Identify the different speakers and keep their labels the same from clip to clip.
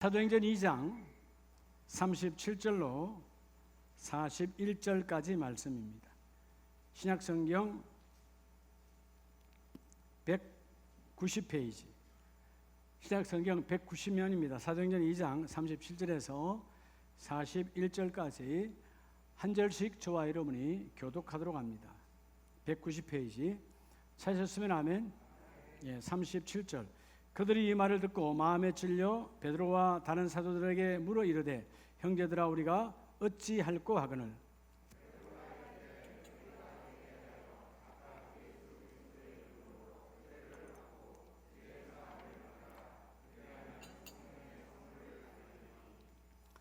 Speaker 1: 사도행전 2장 37절로 41절까지 말씀입니다. 신약성경 190페이지, 신약성경 190면입니다. 사도행전 2장 37절에서 41절까지 한 절씩 저와 여러분이 교독하도록 합니다. 190페이지 찾으셨으면 아멘. 37절. 그들이 이 말을 듣고 마음에 찔려 베드로와 다른 사도들에게 물어 이르되, 형제들아, 우리가 어찌할꼬 하거늘.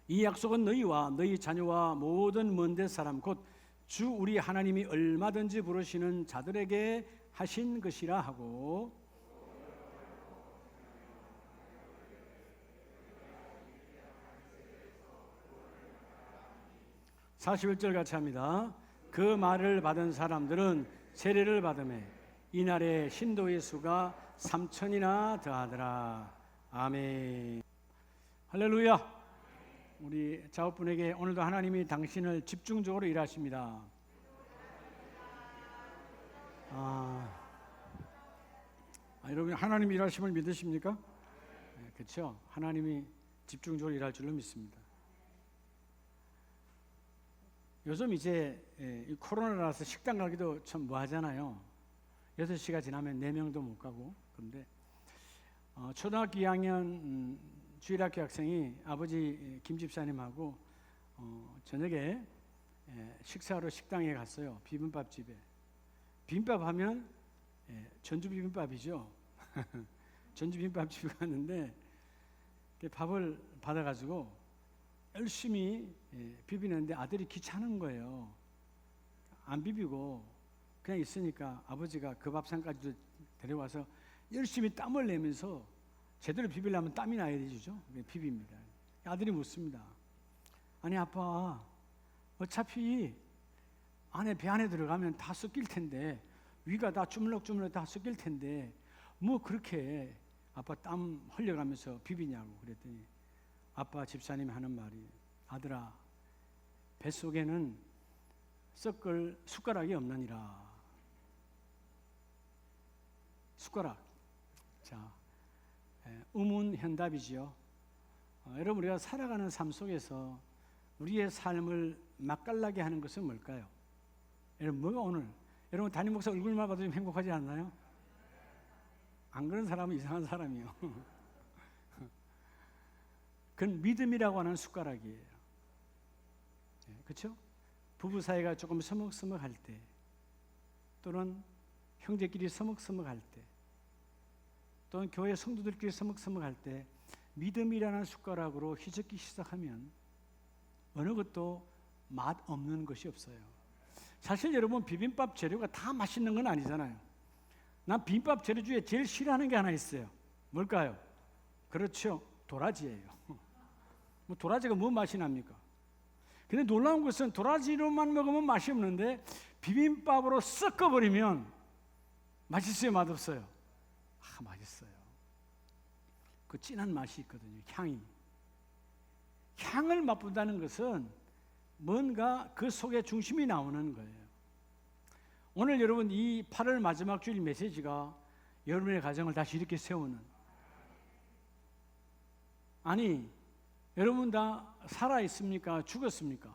Speaker 1: 이 약속은 너희와 너희 자녀와 모든 먼데 사람 곧 주 우리 하나님이 얼마든지 부르시는 자들에게 하신 것이라 하고, 41절 같이 합니다. 그 말을 받은 사람들은 세례를 받으매 이날에 신도의 수가 3,000이나 더하더라. 아멘. 할렐루야. 우리 자업분에게 오늘도 하나님이 당신을 집중적으로 일하십니다. 여러분, 하나님이 일하심을 믿으십니까? 네, 그렇죠. 하나님이 집중적으로 일할 줄로 믿습니다. 요즘 이제 코로나라서 식당 가기도 참 뭐하잖아요. 6시가 지나면 4명도 못 가고. 그런데 초등학교 2학년 주일학교 학생이 아버지 김 집사님하고 저녁에 식사하러 식당에 갔어요. 비빔밥집에. 비빔밥 하면 전주 비빔밥이죠. 전주 비빔밥집에 갔는데 밥을 받아가지고 열심히 비비는데 아들이 귀찮은 거예요. 안 비비고 그냥 있으니까 아버지가 그 밥상까지도 데려와서 열심히 땀을 내면서 제대로 비비려면 땀이 나야 되죠. 비빕니다. 아들이 묻습니다. 아니 아빠, 어차피 배 안에 들어가면 다 섞일 텐데, 위가 다 주물럭주물럭 다 섞일 텐데 뭐 그렇게 아빠 땀 흘려가면서 비비냐고 그랬더니 아빠 집사님이 하는 말이, 아들아, 뱃속에는 섞을 숟가락이 없느니라. 숟가락. 자, 우문현답이지요. 여러분, 우리가 살아가는 삶 속에서 우리의 삶을 맛깔나게 하는 것은 뭘까요? 여러분, 뭐가 오늘 여러분 담임 목사 얼굴만 봐도 좀 행복하지 않나요? 안 그런 사람은 이상한 사람이요. 그건 믿음이라고 하는 숟가락이에요. 그렇죠? 부부 사이가 조금 서먹서먹할 때, 또는 형제끼리 서먹서먹할 때, 또는 교회 성도들끼리 서먹서먹할 때 믿음이라는 숟가락으로 휘젓기 시작하면 어느 것도 맛 없는 것이 없어요. 사실 여러분, 비빔밥 재료가 다 맛있는 건 아니잖아요. 난 비빔밥 재료 중에 제일 싫어하는 게 하나 있어요. 뭘까요? 그렇죠, 도라지예요. 뭐 도라지가 뭐 맛이 납니까? 근데 놀라운 것은 도라지로만 먹으면 맛이 없는데 비빔밥으로 섞어버리면 맛있어요, 맛없어요? 맛있어요. 그 진한 맛이 있거든요. 향을 맛본다는 것은 뭔가 그 속에 중심이 나오는 거예요. 오늘 여러분, 이 8월 마지막 주일 메시지가 여러분의 가정을 다시 이렇게 세우는, 아니 여러분 다 살아있습니까? 죽었습니까?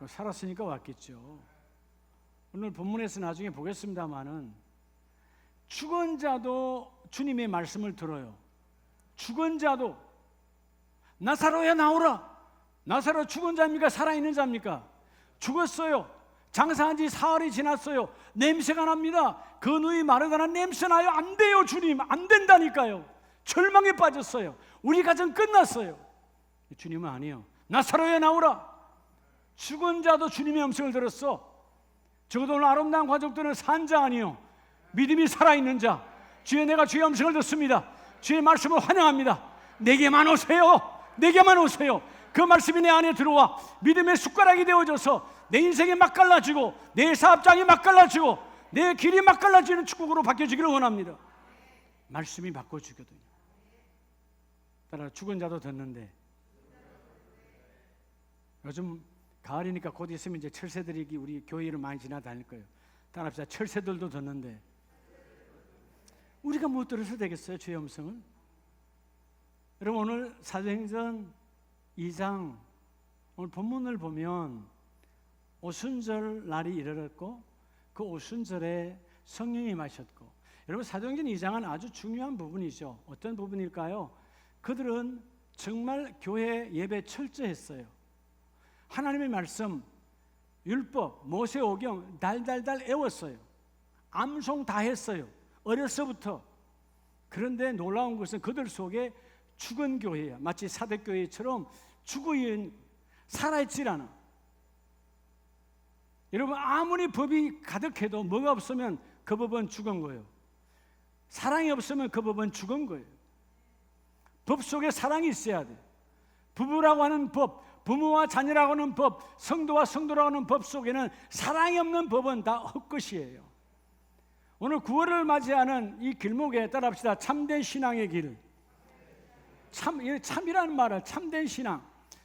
Speaker 1: 살았으니까 왔겠죠. 오늘 본문에서 나중에 보겠습니다마는 죽은 자도 주님의 말씀을 들어요. 죽은 자도, 나사로야 나오라. 나사로 죽은 자입니까? 살아있는 자입니까? 죽었어요. 장사한 지 사흘이 지났어요. 냄새가 납니다. 건우이 마르다는 냄새 나요. 안 돼요, 주님. 안 된다니까요. 절망에 빠졌어요. 우리 가정 끝났어요. 주님은 아니에요. 나사로야 나오라. 죽은 자도 주님의 음성을 들었어. 적어도 오늘 아름다운 가족들은 산 자 아니요, 믿음이 살아있는 자. 주여, 내가 주의 음성을 듣습니다. 주의 말씀을 환영합니다. 내게만 오세요. 내게만 오세요. 그 말씀이 내 안에 들어와 믿음의 숟가락이 되어져서 내 인생이 맛깔나지고 내 사업장이 맛깔나지고 내 길이 맛깔나지는 축복으로 바뀌어지기를 원합니다. 말씀이 바꿔주거든요. 따라 죽은 자도 듣는데. 요즘 가을이니까 곧 있으면 이제 철새들이 우리 교회를 많이 지나다닐 거예요. 따라합시다. 철새들도 듣는데 우리가 못 들어서 되겠어요? 주의 음성을? 여러분, 오늘 사도행전 2장 오늘 본문을 보면 오순절 날이 이르렀고 그 오순절에 성령이 임하셨고, 여러분 사도행전 2장은 아주 중요한 부분이죠. 어떤 부분일까요? 그들은 정말 교회 예배 철저했어요. 하나님의 말씀, 율법, 모세오경 달달달 애웠어요. 암송 다 했어요. 어려서부터. 그런데 놀라운 것은 그들 속에 죽은 교회야. 마치 사대교회처럼 죽어있는, 살아있질 않아. 여러분, 아무리 법이 가득해도 뭐가 없으면 그 법은 죽은 거예요. 사랑이 없으면 그 법은 죽은 거예요. 법 속에 사랑이 있어야 돼. 부부라고 하는 법, 부모와 자녀라고 하는 법, 성도와 성도라고 하는 법 속에는 사랑이 없는 법은 다 헛것이에요. 오늘 9월을 맞이하는 이 길목에 따라합시다. 참된 신앙의 길. 참이라는 말을, 참된 신앙,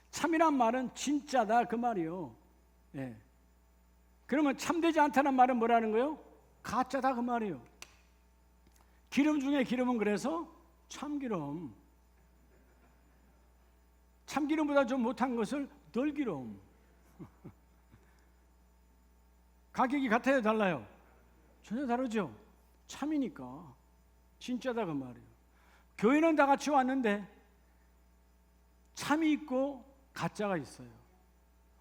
Speaker 1: 참이란 말은 진짜다 그 말이요. 예. 그러면 참되지 않다는 말은 뭐라는 거예요? 가짜다 그 말이에요. 기름 중에 기름은 그래서 참기름. 참기름보다 좀 못한 것을 덜기름. 가격이 같아요, 달라요? 전혀 다르죠. 참이니까 진짜다 그 말이에요. 교회는 다 같이 왔는데 참이 있고 가짜가 있어요.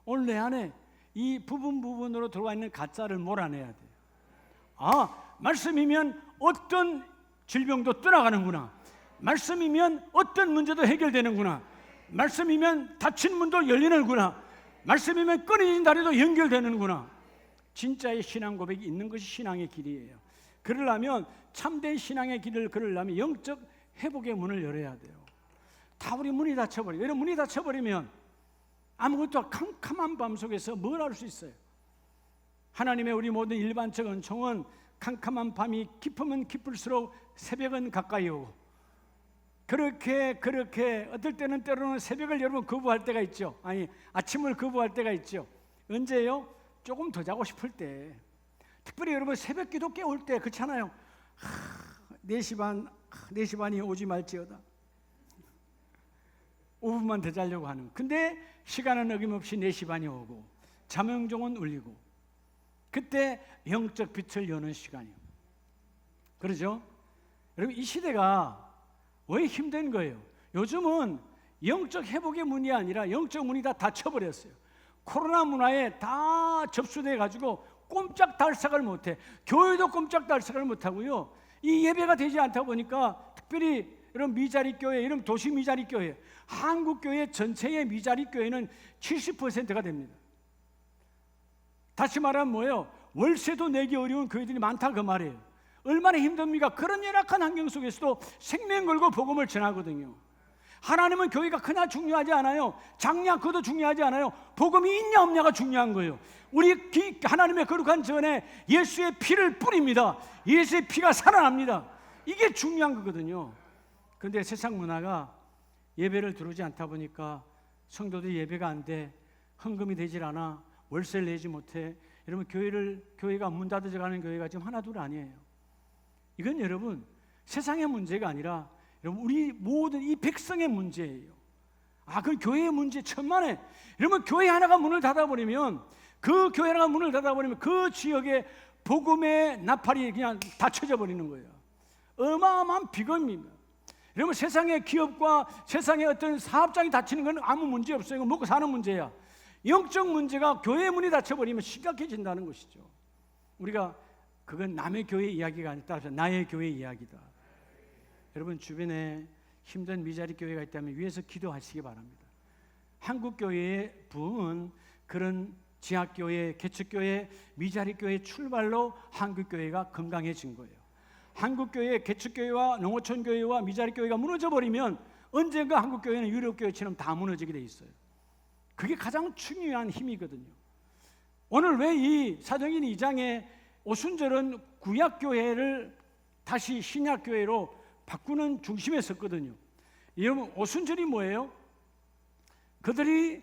Speaker 1: 오늘 내 안에 이 부분으로 들어와 있는 가짜를 몰아내야 돼요. 아, 말씀이면 어떤 질병도 떠나가는구나. 말씀이면 어떤 문제도 해결되는구나. 말씀이면 닫힌 문도 열리는구나. 말씀이면 끊어진 다리도 연결되는구나. 진짜의 신앙 고백이 있는 것이 신앙의 길이에요. 그러려면, 참된 신앙의 길을 걸으려면 영적 회복의 문을 열어야 돼요. 다 우리 문이 닫혀버려요. 이런 문이 닫혀버리면 아무것도 캄캄한 밤 속에서 뭘 할 수 있어요? 하나님의 우리 모든 일반적 은총은 캄캄한 밤이 깊으면 깊을수록 새벽은 가까이 오고, 그렇게 어떨 때는 때로는 새벽을 여러분 거부할 때가 있죠. 아니, 아침을 거부할 때가 있죠. 언제요? 조금 더 자고 싶을 때. 특별히 여러분 새벽 기도 깨울 때 그렇잖아요. 4시 반이 오지 말지어다. 5분만 더 자려고 하는. 근데 시간은 어김없이 4시 반이 오고 잠영종은 울리고, 그때 영적 빛을 여는 시간이에요. 그러죠? 여러분, 이 시대가 왜 힘든 거예요? 요즘은 영적 회복의 문이 아니라 영적 문이 다 닫혀버렸어요. 코로나 문화에 다 접수돼 가지고 꼼짝달싹을 못해. 교회도 꼼짝달싹을 못하고요. 이 예배가 되지 않다 보니까, 특별히 이런 미자리 교회, 이런 도시 미자리 교회, 한국 교회 전체의 미자리 교회는 70%가 됩니다. 다시 말하면 뭐예요? 월세도 내기 어려운 교회들이 많다 그 말이에요. 얼마나 힘듭니까? 그런 열악한 환경 속에서도 생명 걸고 복음을 전하거든요. 하나님은 교회가 크나 중요하지 않아요. 작냐 그것도 중요하지 않아요. 복음이 있냐 없냐가 중요한 거예요. 우리 하나님의 거룩한 전에 예수의 피를 뿌립니다. 예수의 피가 살아납니다. 이게 중요한 거거든요. 그런데 세상 문화가 예배를 들어오지 않다 보니까 성도들이 예배가 안 돼, 헌금이 되질 않아, 월세를 내지 못해. 여러분, 교회가 문 닫아져 가는 교회가 지금 하나 둘 아니에요. 이건 여러분 세상의 문제가 아니라 여러분 우리 모든 이 백성의 문제예요. 그 교회의 문제 천만에. 여러분, 교회 하나가 문을 닫아버리면, 그 교회 하나가 문을 닫아버리면 그 지역의 복음의 나팔이 그냥 닫혀져 버리는 거예요. 어마어마한 비극입니다. 여러분, 세상의 기업과 세상의 어떤 사업장이 닫히는 건 아무 문제 없어요. 이거 먹고 사는 문제야. 영적 문제가 교회의 문이 닫혀버리면 심각해진다는 것이죠. 우리가 그건 남의 교회 이야기가 아니라 나의 교회 이야기다. 여러분, 주변에 힘든 미자리 교회가 있다면 위에서 기도하시기 바랍니다. 한국 교회의 부흥은 그런 지하교회, 개척교회, 미자리 교회 출발로 한국 교회가 건강해진 거예요. 한국 교회, 개척교회와 농어촌 교회와 미자리 교회가 무너져 버리면 언젠가 한국 교회는 유럽 교회처럼 다 무너지게 돼 있어요. 그게 가장 중요한 힘이거든요. 오늘 왜 이 사도행전 2장에 오순절은 구약 교회를 다시 신약 교회로 바꾸는 중심에 섰거든요. 여러분, 오순절이 뭐예요? 그들이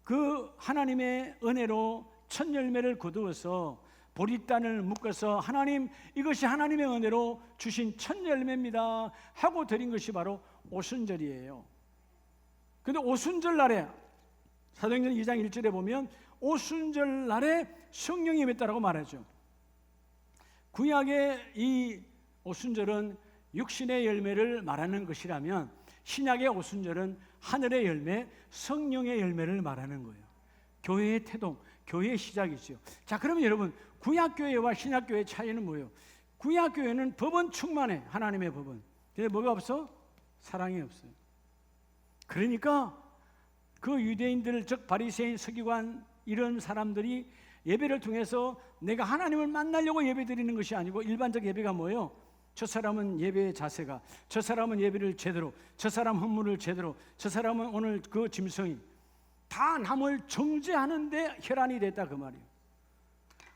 Speaker 1: 그 하나님의 은혜로 첫 열매를 거두어서 보리단을 묶어서 하나님, 이것이 하나님의 은혜로 주신 첫 열매입니다 하고 드린 것이 바로 오순절이에요. 근데 오순절 날에 사도행전 2장 1절에 보면 오순절 날에 성령이 임했다라고 말하죠. 구약의 이 오순절은 육신의 열매를 말하는 것이라면 신약의 오순절은 하늘의 열매, 성령의 열매를 말하는 거예요. 교회의 태동, 교회의 시작이죠. 자, 그러면 여러분, 구약교회와 신약교회의 차이는 뭐예요? 구약교회는 법은 충만해, 하나님의 법은. 근데 뭐가 없어? 사랑이 없어요. 그러니까 그 유대인들, 즉 바리새인, 서기관 이런 사람들이 예배를 통해서 내가 하나님을 만나려고 예배 드리는 것이 아니고, 일반적 예배가 뭐예요? 저 사람은 예배의 자세가, 저 사람은 예배를 제대로, 저 사람 헌물을 제대로, 저 사람은 오늘 그 짐승이, 다 남을 정죄하는데 혈안이 됐다, 그 말이에요.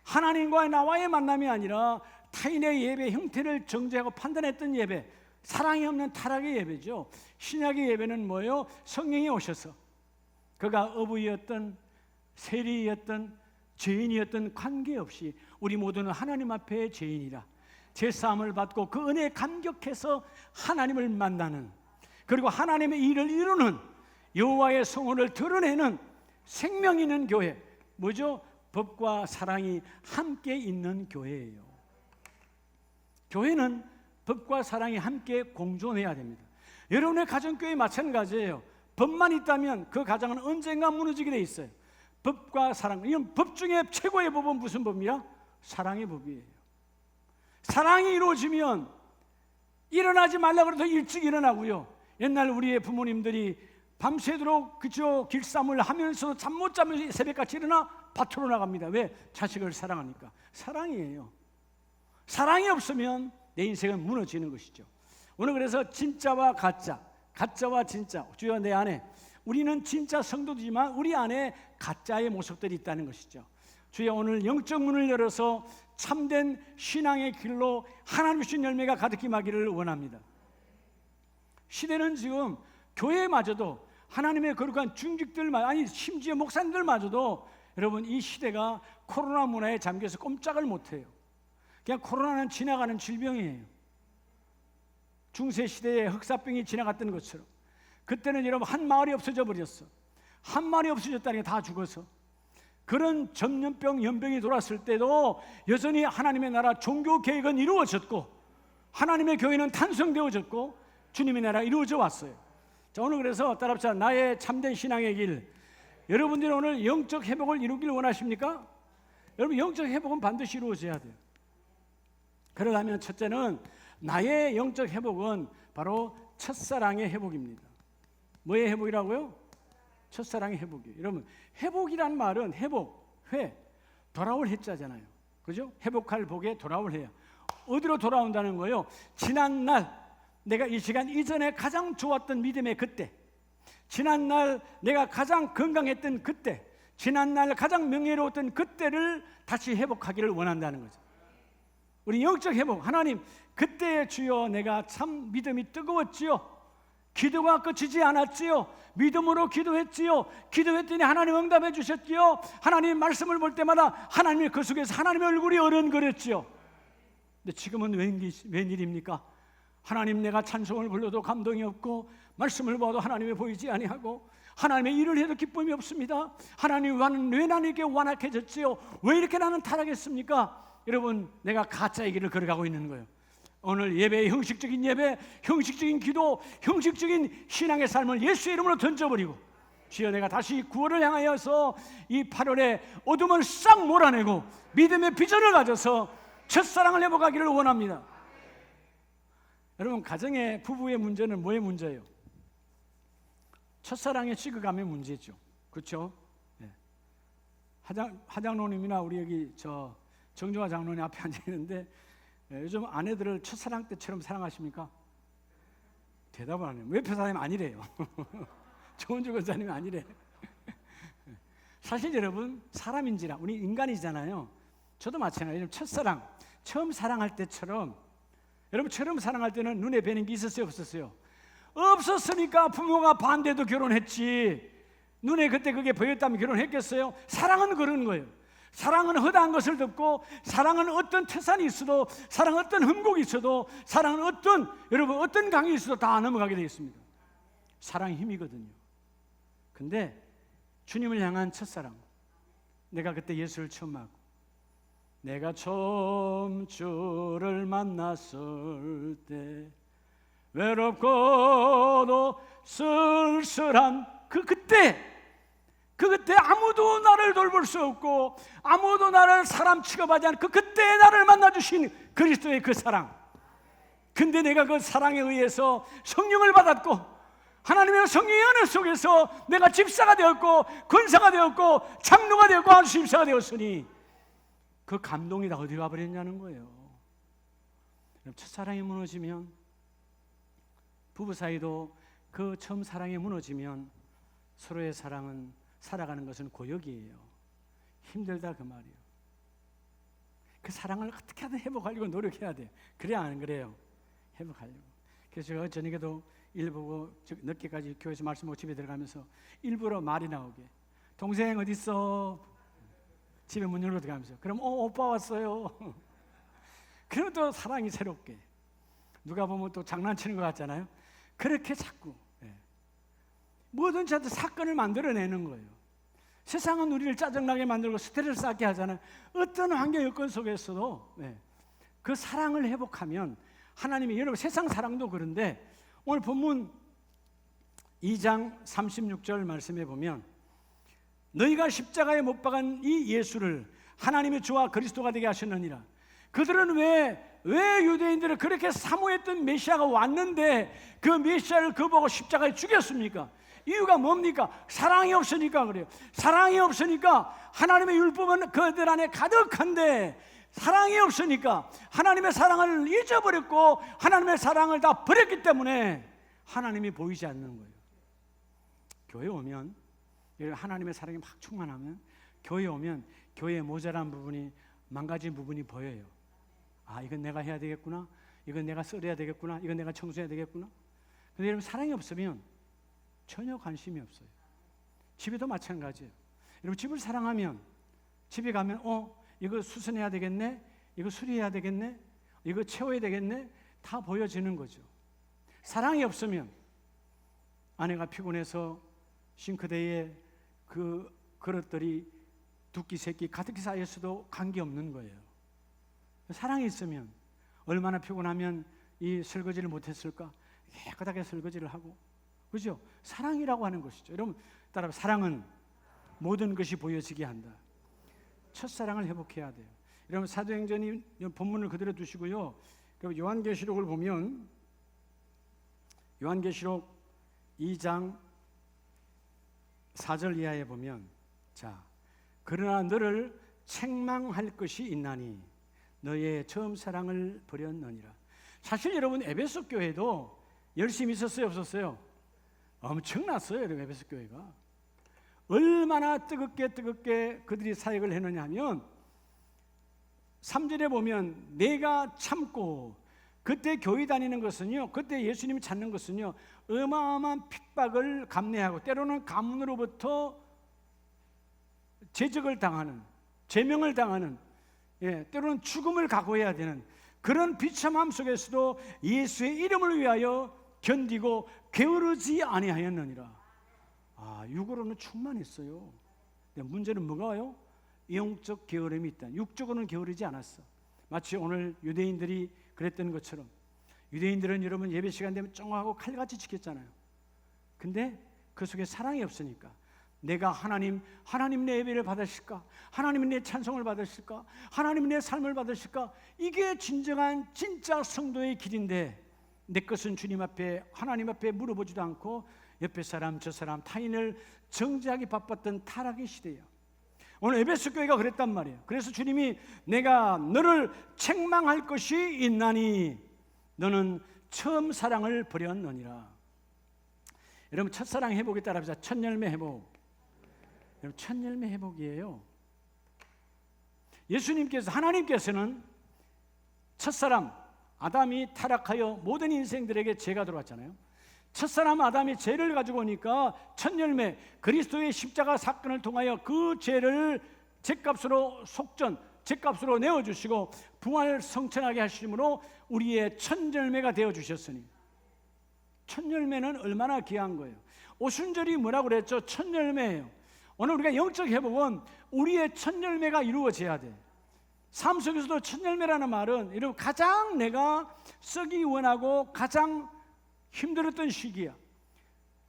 Speaker 1: 하나님과 나와의 만남이 아니라 타인의 예배 형태를 정죄하고 판단했던 예배, 사랑이 없는 타락의 예배죠. 신약의 예배는 뭐예요? 성령이 오셔서 그가 어부이었던 세리였던 죄인이었던 관계없이 우리 모두는 하나님 앞에 죄인이라 제사함을 받고 그 은혜에 감격해서 하나님을 만나는, 그리고 하나님의 일을 이루는, 여호와의 성호를 드러내는 생명 있는 교회, 뭐죠? 법과 사랑이 함께 있는 교회예요. 교회는 법과 사랑이 함께 공존해야 됩니다. 여러분의 가정교회 마찬가지예요. 법만 있다면 그 가정은 언젠가 무너지게 돼 있어요. 법과 사랑, 이건 법 중에 최고의 법은 무슨 법이야? 사랑의 법이에요. 사랑이 이루어지면 일어나지 말라고 해도 일찍 일어나고요. 옛날 우리의 부모님들이 밤새도록 그저 길쌈을 하면서 잠 못 자면서 새벽같이 일어나 밭으로 나갑니다. 왜? 자식을 사랑하니까. 사랑이에요. 사랑이 없으면 내 인생은 무너지는 것이죠. 오늘 그래서 진짜와 가짜, 가짜와 진짜, 주여 내 안에, 우리는 진짜 성도지만 우리 안에 가짜의 모습들이 있다는 것이죠. 주여 오늘 영적 문을 열어서 참된 신앙의 길로 하나님 주신 열매가 가득히 임하기를 원합니다. 시대는 지금 교회마저도 하나님의 거룩한 중직들만, 아니 심지어 목사님들마저도 여러분 이 시대가 코로나 문화에 잠겨서 꼼짝을 못해요. 그냥 코로나는 지나가는 질병이에요. 중세시대에 흑사병이 지나갔던 것처럼 그때는 여러분 한 마을이 없어져 버렸어. 한 마을이 없어졌다니 다 죽어서. 그런 전염병, 연병이 돌았을 때도 여전히 하나님의 나라 종교 계획은 이루어졌고 하나님의 교회는 탄성되어졌고 주님의 나라가 이루어져 왔어요. 자, 오늘 그래서 따라합시다. 나의 참된 신앙의 길. 여러분들이 오늘 영적 회복을 이루길 원하십니까? 여러분 영적 회복은 반드시 이루어져야 돼요. 그러려면 첫째는 나의 영적 회복은 바로 첫사랑의 회복입니다. 뭐의 회복이라고요? 첫사랑의 회복이에요. 여러분 회복이란 말은 회복, 회, 돌아올 해자잖아요. 그죠? 회복할 복에 돌아올 해요. 어디로 돌아온다는 거예요? 지난날 내가 이 시간 이전에 가장 좋았던 믿음의 그때, 지난날 내가 가장 건강했던 그때, 지난날 가장 명예로웠던 그때를 다시 회복하기를 원한다는 거죠. 우리 영적 회복, 하나님 그때의 주여 내가 참 믿음이 뜨거웠지요. 기도가 끝이지 않았지요. 믿음으로 기도했지요. 기도했더니 하나님 응답해 주셨지요. 하나님 말씀을 볼 때마다 하나님의 그 속에서 하나님의 얼굴이 어른거렸지요. 근데 지금은 웬일입니까? 하나님 내가 찬송을 불러도 감동이 없고 말씀을 봐도 하나님이 보이지 아니하고 하나님의 일을 해도 기쁨이 없습니다. 하나님 왜 나에게 완악해졌지요? 왜 이렇게 나는 타락했습니까? 여러분 내가 가짜의 길을 걸어가고 있는 거예요. 오늘 예배의 형식적인 예배, 형식적인 기도, 형식적인 신앙의 삶을 예수의 이름으로 던져버리고 주여 내가 다시 구원을 향하여서 이 8월에 어둠을 싹 몰아내고 믿음의 비전을 가져서 첫사랑을 회복하기를 원합니다. 여러분 가정의 부부의 문제는 뭐의 문제예요? 첫사랑의 식어감의 문제죠. 그렇죠? 네. 하장로님이나 우리 여기 정조화 장로님 앞에 앉아 있는데 요즘 아내들을 첫사랑 때처럼 사랑하십니까? 대답을 안 해요. 웹표 사람이 아니래요. 정은주 권사님이 아니래. 사실 여러분 사람인지라 우리 인간이잖아요. 저도 마찬가지예요. 첫사랑, 처음 사랑할 때처럼, 여러분 처음 사랑할 때는 눈에 뵈는 게 있었어요, 없었어요? 없었으니까 부모가 반대도 결혼했지. 눈에 그때 그게 보였다면 결혼했겠어요? 사랑은 그런 거예요. 사랑은 허다한 것을 덮고, 사랑은 어떤 태산이 있어도, 사랑은 어떤 흠곡이 있어도, 사랑은 어떤 강이 있어도 다 넘어가게 되어 있습니다. 사랑이 힘이거든요. 근데 주님을 향한 첫사랑, 내가 그때 예수를 처음 하고, 내가 처음 주를 만났을 때 외롭고도 쓸쓸한 그때 아무도 나를 돌볼 수 없고 아무도 나를 사람 취급하지 않은 그때 나를 만나주신 그리스도의 그 사랑. 근데 내가 그 사랑에 의해서 성령을 받았고 하나님의 성령의 은혜 속에서 내가 집사가 되었고 권사가 되었고 장로가 되었고 안수집사가 되었으니 그 감동이 다 어디 가버렸냐는 거예요. 첫사랑이 무너지면, 부부 사이도 그 처음 사랑이 무너지면 서로의 사랑은, 살아가는 것은 고역이에요. 힘들다 그 말이에요. 그 사랑을 어떻게 하든 회복하려고 노력해야 돼. 그래야 안 그래요? 회복하려고. 그래서 제가 저녁에도 일 보고 늦게까지 교회에서 말씀하고 집에 들어가면서 일부러 말이 나오게, 동생 어디 있어? 집에 문 열고 들어가면서, 그럼 오빠 왔어요. 그러면 또 사랑이 새롭게, 누가 보면 또 장난치는 것 같잖아요. 그렇게 자꾸 뭐든지 한테 사건을 만들어내는 거예요. 세상은 우리를 짜증나게 만들고 스트레스 쌓게 하잖아요. 어떤 환경 여건 속에서도 그 사랑을 회복하면 하나님이, 여러분 세상 사랑도 그런데 오늘 본문 2장 36절 말씀에 보면, 너희가 십자가에 못 박은 이 예수를 하나님의 주와 그리스도가 되게 하셨느니라. 그들은 왜 유대인들을 그렇게 사모했던 메시아가 왔는데 그 메시아를 거부하고 십자가에 죽였습니까? 이유가 뭡니까? 사랑이 없으니까 그래요. 사랑이 없으니까 하나님의 율법은 그들 안에 가득한데, 사랑이 없으니까 하나님의 사랑을 잊어버렸고 하나님의 사랑을 다 버렸기 때문에 하나님이 보이지 않는 거예요. 교회 오면, 하나님의 사랑이 막 충만하면, 교회 오면 교회에 모자란 부분이, 망가진 부분이 보여요. 아, 이건 내가 해야 되겠구나, 이건 내가 썰어야 되겠구나, 이건 내가 청소해야 되겠구나. 근데 여러분 사랑이 없으면 전혀 관심이 없어요. 집에도 마찬가지예요. 여러분 집을 사랑하면 집에 가면 이거 수선해야 되겠네, 이거 수리해야 되겠네, 이거 채워야 되겠네, 다 보여지는 거죠. 사랑이 없으면 아내가 피곤해서 싱크대에 그 그릇들이 두끼 세끼 가득히 쌓였어도 관계없는 거예요. 사랑이 있으면 얼마나 피곤하면 이 설거지를 못했을까? 깨끗하게 설거지를 하고, 그죠? 사랑이라고 하는 것이죠. 여러분 따라, 사랑은 모든 것이 보여지게 한다. 첫사랑을 회복해야 돼요. 여러분 사도행전이 본문을 그대로 두시고요. 요한계시록을 보면, 요한계시록 2장 4절 이하에 보면, 자, 그러나 너를 책망할 것이 있나니 너의 처음 사랑을 버렸느니라. 사실 여러분 에베소 교회도 열심히 있었어요, 없었어요? 엄청났어요. 여러분 에베소 교회가 얼마나 뜨겁게 그들이 사역을 했느냐 하면, 3절에 보면 내가 참고, 그때 교회 다니는 것은요, 그때 예수님이 찾는 것은요, 어마어마한 핍박을 감내하고 때로는 가문으로부터 제적을 당하는, 제명을 당하는, 때로는 죽음을 각오해야 되는 그런 비참함 속에서도 예수의 이름을 위하여 견디고 게으르지 아니하였느니라. 육으로는 충만했어요. 문제는 뭐가요? 영적 게으름이 있다. 육적으로는 게으르지 않았어. 마치 오늘 유대인들이 그랬던 것처럼, 유대인들은 여러분 예배 시간 되면 쫑하고 칼같이 지켰잖아요. 근데 그 속에 사랑이 없으니까, 내가 하나님 내 예배를 받으실까? 하나님 내 찬송을 받으실까? 하나님 내 삶을 받으실까? 이게 진짜 성도의 길인데, 내 것은 주님 앞에, 하나님 앞에 물어보지도 않고 옆에 사람 저 사람 타인을 정죄하기 바빴던 타락의 시대야. 오늘 에베소 교회가 그랬단 말이에요. 그래서 주님이 내가 너를 책망할 것이 있나니 너는 처음 사랑을 버렸느니라. 여러분 첫사랑 회복에 따라서 첫 열매 회복. 여러분 첫 열매 회복이에요. 예수님께서, 하나님께서는 첫사람 아담이 타락하여 모든 인생들에게 죄가 들어왔잖아요. 첫사람 아담이 죄를 가지고 오니까 첫 열매 그리스도의 십자가 사건을 통하여 그 죄를 죄값으로 죄값으로 내어주시고 부활 성천하게 하심으로 우리의 첫 열매가 되어주셨으니, 첫 열매는 얼마나 귀한 거예요. 오순절이 뭐라고 그랬죠? 첫 열매예요. 오늘 우리가 영적 회복은 우리의 첫 열매가 이루어져야 돼. 삶 속에서도 첫 열매라는 말은 여러분 가장 내가 썩이 원하고 가장 힘들었던 시기야.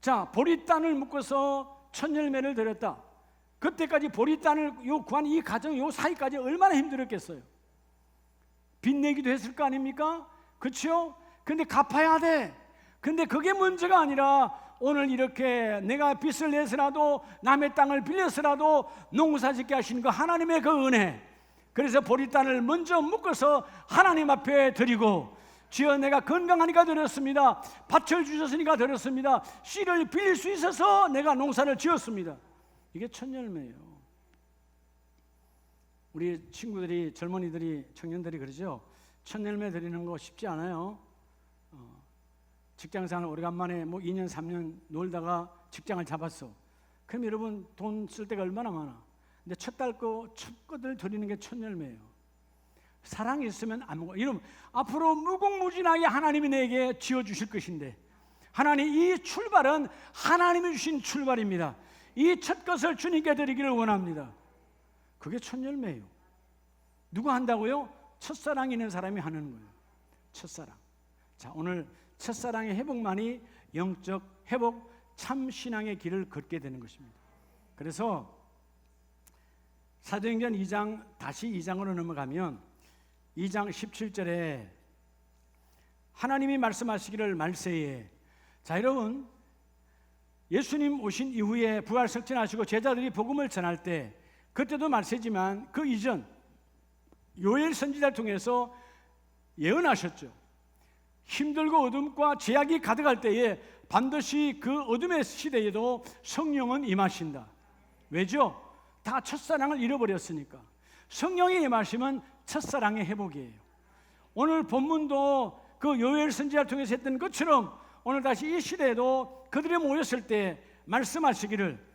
Speaker 1: 자, 보리단을 묶어서 첫 열매를 드렸다. 그때까지 보리단을 구한 이 과정, 요 사이까지 얼마나 힘들었겠어요. 빚 내기도 했을 거 아닙니까? 그렇죠? 근데 갚아야 돼. 근데 그게 문제가 아니라 오늘 이렇게 내가 빚을 내서라도 남의 땅을 빌려서라도 농사 짓게 하시는 그 하나님의 그 은혜. 그래서 보리단을 먼저 묶어서 하나님 앞에 드리고, 주여 내가 건강하니까 드렸습니다. 밭을 주셨으니까 드렸습니다. 씨를 빌릴 수 있어서 내가 농사를 지었습니다. 이게 첫 열매예요. 우리 친구들이, 젊은이들이, 청년들이 그러죠. 첫 열매 드리는 거 쉽지 않아요. 직장생활 오래간만에 2년 3년 놀다가 직장을 잡았어. 그럼 여러분 돈 쓸 데가 얼마나 많아. 근데 첫 것을 드리는 게 첫 열매예요. 사랑이 있으면 아무것도. 여러분 앞으로 무궁무진하게 하나님이 내게 지어주실 것인데, 하나님 이 출발은 하나님이 주신 출발입니다. 이 첫 것을 주님께 드리기를 원합니다. 그게 첫 열매예요. 누가 한다고요? 첫사랑 있는 사람이 하는 거예요. 첫사랑. 자, 오늘 첫사랑의 회복만이 영적 회복, 참 신앙의 길을 걷게 되는 것입니다. 그래서 사도행전 2장, 다시 2장으로 넘어가면 2장 17절에 하나님이 말씀하시기를 말세에, 자 여러분 예수님 오신 이후에 부활석천하시고 제자들이 복음을 전할 때, 그때도 말세지만 그 이전 요엘 선지자를 통해서 예언하셨죠. 힘들고 어둠과 죄악이 가득할 때에 반드시 그 어둠의 시대에도 성령은 임하신다. 왜죠? 다 첫사랑을 잃어버렸으니까. 성령이 임하시면 첫사랑의 회복이에요. 오늘 본문도 그 요엘 선지자를 통해서 했던 것처럼 오늘 다시 이 시대에도 그들이 모였을 때 말씀하시기를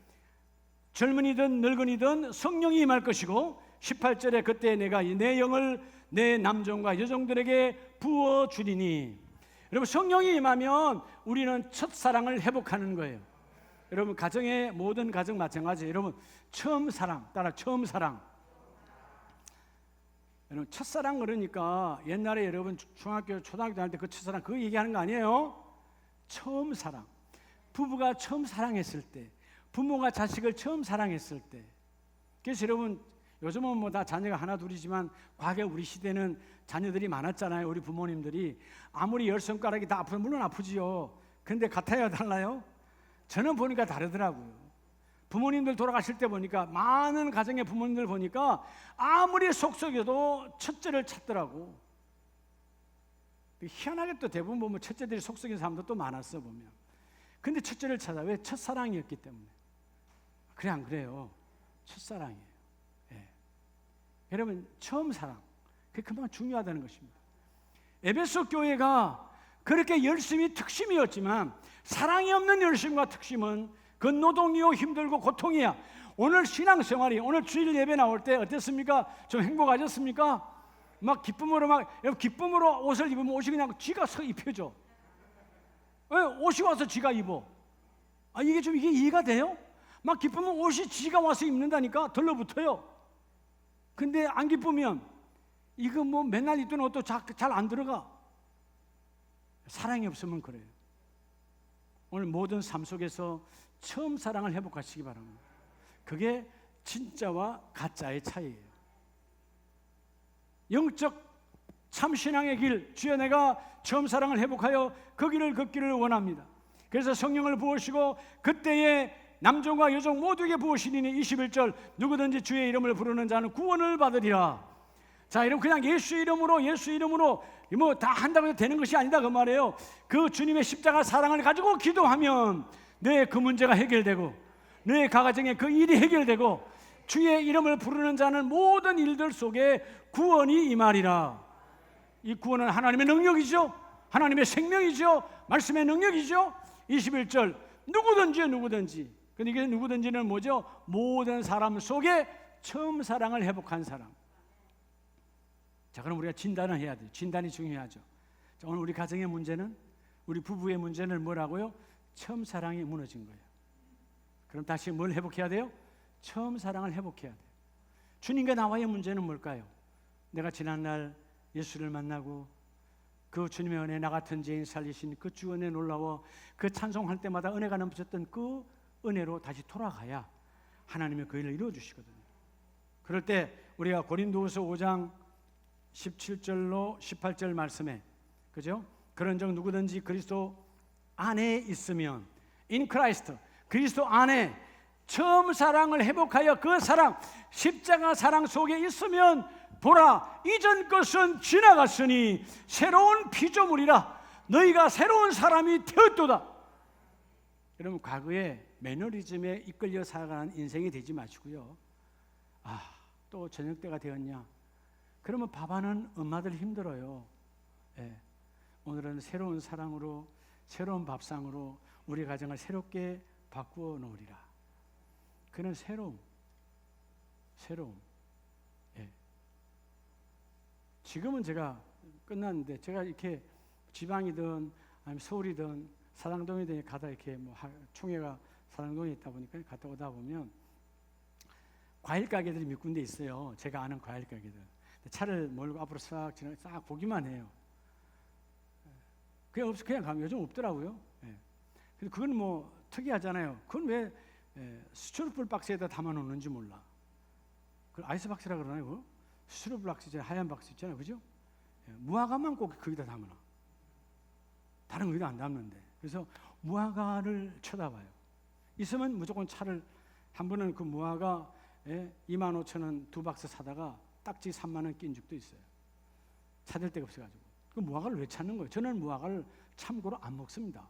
Speaker 1: 젊은이든 늙은이든 성령이 임할 것이고, 18절에 그때 내가 내 영을 내 남종과 여종들에게 부어주리니. 여러분 성령이 임하면 우리는 첫사랑을 회복하는 거예요. 여러분 가정의 모든 가정 마찬가지예요. 여러분 처음 사랑, 따라 처음 사랑. 여러분 첫사랑 그러니까 옛날에 여러분 중학교 초등학교 다닐 때 그 첫사랑 그거 얘기하는 거 아니에요? 처음 사랑. 부부가 처음 사랑했을 때, 부모가 자식을 처음 사랑했을 때. 그래서 여러분 요즘은 뭐 다 자녀가 하나 둘이지만 과거 우리 시대는 자녀들이 많았잖아요. 우리 부모님들이 아무리 10손가락이 다 아프면 물론 아프지요. 근데 같아요, 달라요? 저는 보니까 다르더라고요. 부모님들 돌아가실 때 보니까 많은 가정의 부모님들 보니까 아무리 속썩여도 첫째를 찾더라고. 희한하게 또 대부분 보면 첫째들이 속썩인 사람도 또 많았어 보면. 근데 첫째를 찾아. 왜? 첫사랑이었기 때문에. 그래 안 그래요? 첫사랑이에요. 예. 여러분 처음 사랑, 그게 그만큼 중요하다는 것입니다. 에베소 교회가 그렇게 열심히 특심이었지만 사랑이 없는 열심과 특심은 그 노동이요 힘들고 고통이야. 오늘 신앙생활이, 오늘 주일 예배 나올 때 어땠습니까? 좀 행복하셨습니까? 막 기쁨으로 옷을 입으면 옷이 그냥 쥐가 서 입혀져. 왜? 옷이 와서 쥐가 입어. 이게 이해가 돼요? 막 기쁘면 옷이 쥐가 와서 입는다니까. 들러붙어요. 근데 안 기쁘면 이거 뭐 맨날 입던 옷도 잘 안 들어가. 사랑이 없으면 그래요. 오늘 모든 삶 속에서 처음 사랑을 회복하시기 바랍니다. 그게 진짜와 가짜의 차이예요. 영적 참신앙의 길, 주여 내가 처음 사랑을 회복하여 그 길을 걷기를 원합니다. 그래서 성령을 부으시고 그때에 남종과 여종 모두에게 부으시니 21절 누구든지 주의 이름을 부르는 자는 구원을 받으리라. 자, 여러분 그냥 예수 이름으로 뭐 다 한다고 해도 되는 것이 아니다 그 말이에요. 그 주님의 십자가 사랑을 가지고 기도하면 내 그 문제가 해결되고 내 가정의 그 일이 해결되고 주의 이름을 부르는 자는 모든 일들 속에 구원이 임하리라. 이 구원은 하나님의 능력이죠. 하나님의 생명이죠. 말씀의 능력이죠. 21절 누구든지. 근데 이게 누구든지는 뭐죠? 모든 사람 속에 처음 사랑을 회복한 사람. 자, 그럼 우리가 진단을 해야 돼요. 진단이 중요하죠. 자, 오늘 우리 가정의 문제는, 우리 부부의 문제는 뭐라고요? 처음 사랑이 무너진 거예요. 그럼 다시 뭘 회복해야 돼요? 처음 사랑을 회복해야 돼요. 주님과 나와의 문제는 뭘까요? 내가 지난날 예수를 만나고 그 주님의 은혜, 나 같은 죄인 살리신 그 주 은혜 놀라워 그 찬송할 때마다 은혜가 넘쳤던 그 은혜로 다시 돌아가야 하나님의 그 일을 이루어 주시거든요. 그럴 때 우리가 고린도후서 5장 17절로 18절 말씀에, 그죠? 그런즉 누구든지 그리스도 안에 있으면, in Christ, 그리스도 안에 처음 사랑을 회복하여 그 사랑, 십자가 사랑 속에 있으면 보라, 이전 것은 지나갔으니 새로운 피조물이라. 너희가 새로운 사람이 되었도다. 여러분, 과거에 매너리즘에 이끌려 살아가는 인생이 되지 마시고요. 또 저녁 때가 되었냐? 그러면 밥하는 엄마들 힘들어요. 예. 오늘은 새로운 사랑으로, 새로운 밥상으로 우리 가정을 새롭게 바꾸어 놓으리라. 그는 새로움. 예. 지금은 제가 끝났는데, 제가 이렇게 지방이든 아니면 서울이든 사랑동이든 가다 이렇게 총회가 사랑동에 있다 보니까 갔다 오다 보면 과일 가게들이 몇 군데 있어요. 제가 아는 과일 가게들. 차를 몰고 앞으로 싹 보기만 해요. 그냥 가면 요즘 없더라고요. 예. 근데 그건 뭐 특이하잖아요. 그건 왜 스티로폼 박스에다 담아 놓는지 몰라. 그 아이스 박스라 그러나요? 스티로폼 박스 있잖아요. 하얀 박스 있잖아요. 그죠? 예. 무화과만 꼭 거기다 담아놔. 다른 거기다 안 담는데. 그래서 무화과를 쳐다봐요. 있으면 무조건 차를, 한 번은 그 무화과 25,000원 두 박스 사다가 딱지 3만 원 낀 적도 있어요. 찾을 데가 없어가지고. 그 무화과를 왜 찾는 거예요? 저는 무화과를 참고로 안 먹습니다.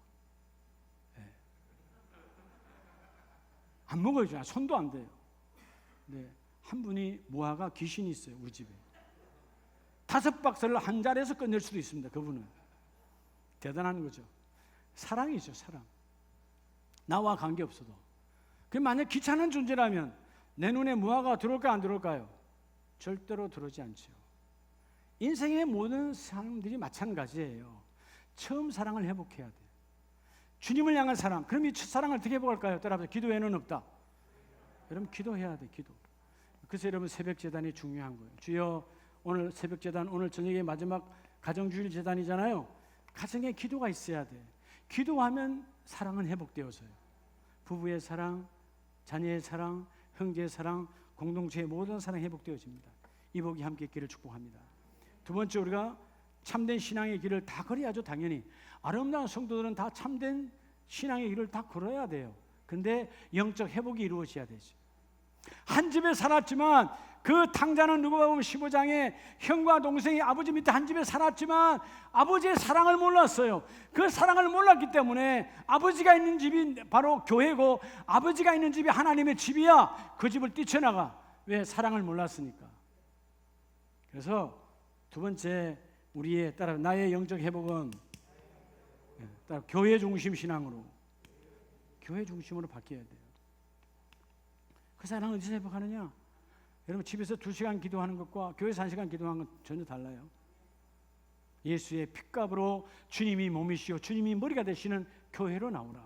Speaker 1: 네. 안 먹어요. 손도 안 돼요. 네. 한 분이 무화과 귀신이 있어요. 우리 집에. 5박스를 한 자리에서 끝낼 수도 있습니다. 그분은. 대단한 거죠. 사랑이죠. 사랑. 나와 관계없어도. 그 만약 귀찮은 존재라면 내 눈에 무화과가 들어올까요? 안 들어올까요? 절대로 들어오지 않죠. 인생의 모든 사람들이 마찬가지예요. 처음 사랑을 회복해야 돼요. 주님을 향한 사랑. 그럼 이 사랑을 어떻게 회복할까요? 따라서 기도 외에는 없다. 여러분, 기도해야 돼. 기도. 그래서 여러분, 새벽 제단이 중요한 거예요. 주여, 오늘 새벽 제단, 오늘 저녁에 마지막 가정주일 제단이잖아요. 가정에 기도가 있어야 돼. 기도하면 사랑은 회복되어서요. 부부의 사랑, 자녀의 사랑, 형제의 사랑, 공동체의 모든 사랑이 회복되어집니다. 이 복이 함께 있기를 축복합니다. 두 번째, 우리가 참된 신앙의 길을 다 걸어야죠. 당연히 아름다운 성도들은 다 참된 신앙의 길을 다 걸어야 돼요. 근데 영적 회복이 이루어져야 되죠. 한 집에 살았지만 그 탕자는 누가 보면 15장에 형과 동생이 아버지 밑에 한 집에 살았지만 아버지의 사랑을 몰랐어요. 그 사랑을 몰랐기 때문에 아버지가 있는 집이 바로 교회고 아버지가 있는 집이 하나님의 집이야. 그 집을 뛰쳐나가. 왜? 사랑을 몰랐으니까. 그래서 두 번째, 우리의 따라 나의 영적 회복은 따라 교회 중심 신앙으로, 교회 중심으로 바뀌어야 돼요. 그 사랑을 어디서 회복하느냐? 여러분, 집에서 2시간 기도하는 것과 교회에서 1시간 기도하는 건 전혀 달라요. 예수의 핏값으로 주님이 몸이시오, 주님이 머리가 되시는 교회로 나오라.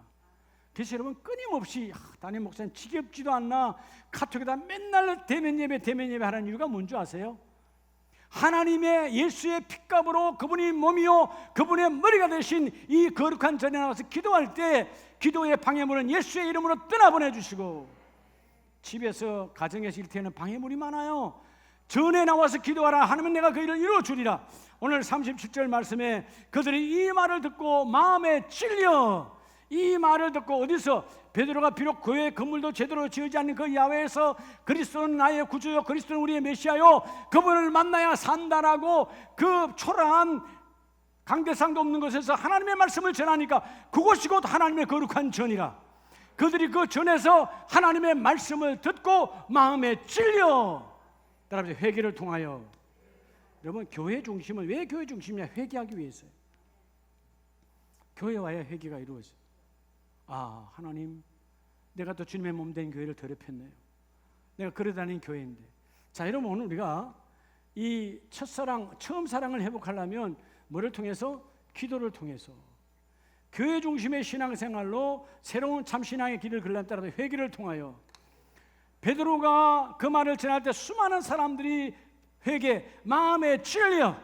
Speaker 1: 그래서 여러분, 끊임없이 담임 목사님 지겹지도 않나 카톡에다 맨날 대면 예배 하는 이유가 뭔지 아세요? 하나님의 예수의 핏값으로 그분이 몸이요 그분의 머리가 되신 이 거룩한 전에 나와서 기도할 때 기도의 방해물은 예수의 이름으로 떠나보내 주시고, 집에서 가정에서 일태우는 방해물이 많아요. 전에 나와서 기도하라 하면 내가 그 일을 이루어 주리라. 오늘 37절 말씀에 그들이 이 말을 듣고 마음에 찔려, 이 말을 듣고 어디서? 베드로가 비록 교회 건물도 제대로 지어지 않는 그 야외에서 그리스도는 나의 구주요, 그리스도는 우리의 메시아요, 그분을 만나야 산다라고 그 초라한 강대상도 없는 곳에서 하나님의 말씀을 전하니까 그곳이 곧 하나님의 거룩한 전이라. 그들이 그 전에서 하나님의 말씀을 듣고 마음에 찔려, 따라서 회개를 통하여. 여러분, 교회 중심은 왜 교회 중심이냐? 회개하기 위해서요. 교회 와야 회개가 이루어져요. 아, 하나님, 내가 또 주님의 몸 된 교회를 더럽혔네요. 내가 걸어다니는 교회인데. 자, 여러분, 오늘 우리가 이 첫사랑, 처음 사랑을 회복하려면 뭐를 통해서? 기도를 통해서. 교회 중심의 신앙생활로 새로운 참신앙의 길을 걸려면 따라 회개를 통하여. 베드로가 그 말을 전할 때 수많은 사람들이 회개, 마음에 찔려,